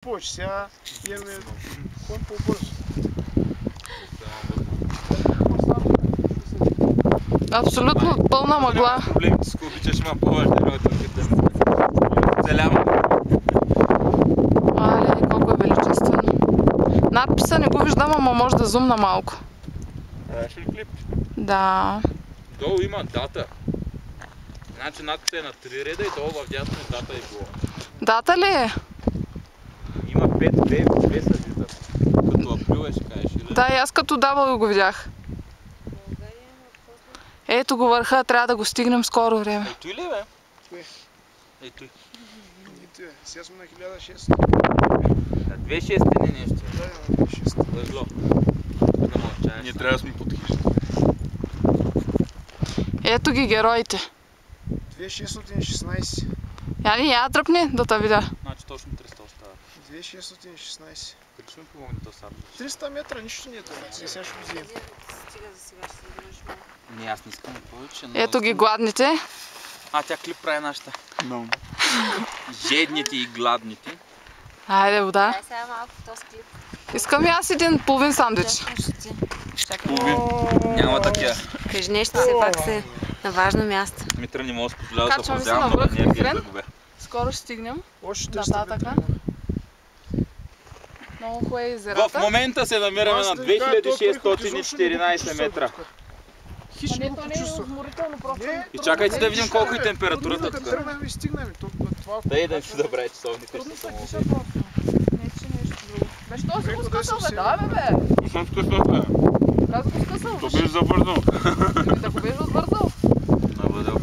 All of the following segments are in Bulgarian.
Повече сега имаме кон по-бързо. Абсолютно пълна мъгла. Проблемите, ако обичаш, има по-важни работи. Целява. Але, колко е величествено. Надписа не го виждам, ама може да зумна малко. Правиш ли клип? Да. Долу има дата. Значи надписа е на 3 реда и долу в дясно е дата и било. Дата ли е? Има 5 са виждат. Като април е, ще кажеш или? Да, и аз като W го видях. Ето го върха, трябва да го стигнем скоро време. Ей, той ли бе? Кое? Ей, той. Сега сме на 1600. На 2600 не нещо. Да, на 2600. Лъжло. Ние трябва да сме под хища. Ето ги героите. 2616. Яни, я тръпни да те видя. Значи точно 300 остава. 2616. Къде ще ми помогне то сам? 300 метра, нищо не е това. Сега ще го вземем. Не, аз не искам повече. Но Ето ги гладните. А, тя клип прави нашата. Жедните и гладните. Айде, вода. Дай сега малко този клип. Искам и аз един половин сандвич. Чакай. Няма такива. Кажи нещо, все пак се на важно място. Митра не може да позволява да Качваме се съобразява на много връх, енергия Ефрем. да губе. Скоро ще стигнем. Още 300 Нататъка. метра. Много хубаво е В езерата. момента се намираме на 2614 метра. Хищ не Не, го то не е почувствах. уморително, просто. Не, И чакайте да видим колко е температурата тук. Тръгнем и стигнем. Това Да и да си забрави часовника. Трудно ще се само диша опит. просто. Не, че нещо друго. Бе, що си го скъсал, бе? Да, бе, бе. Не съм скъсал, бе. Как го скъсал? То беше забързано. Да го беше отбързал. На бъдел.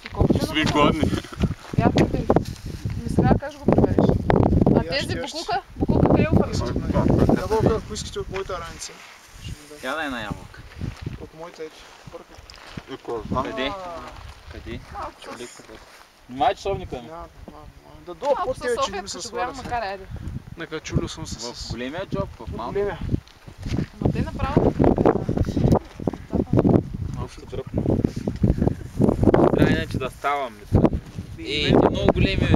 И колко ще Сме гладни. Я тръпим. Ми сега как ще го прибереш? А тези буклука къде го първи? Ябълка, ако искате от моята раница. Ще ви дам. Я дай на ябълка. От моята ето. Къде? Къде? Внимай часовника ми. Да долу Малко по-тебе, със че не ми София, се като голяма сваля. макар, айде. Нека чулю съм се В с... големия джоб, в малко. Големия. Ама те направо. Малко дръпно. Трябва иначе да ставам. Ей, много големи, бе.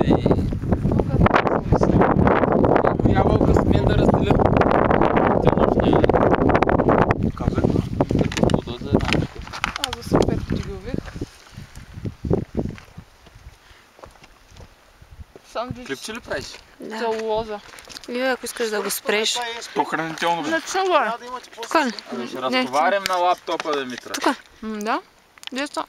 Ябълка с мен да разделя. Тя нощния. Казах. Като подоза една така. Аз за супер ти ги увих. Сандвич. Клипче ли правиш? Да. Целулоза. Или ако искаш да го спреш. То хранително, бе. Начна горе. Трябва да имате Тук ли? Ами ще разговарям на лаптопа, Димитра. Да. Дето.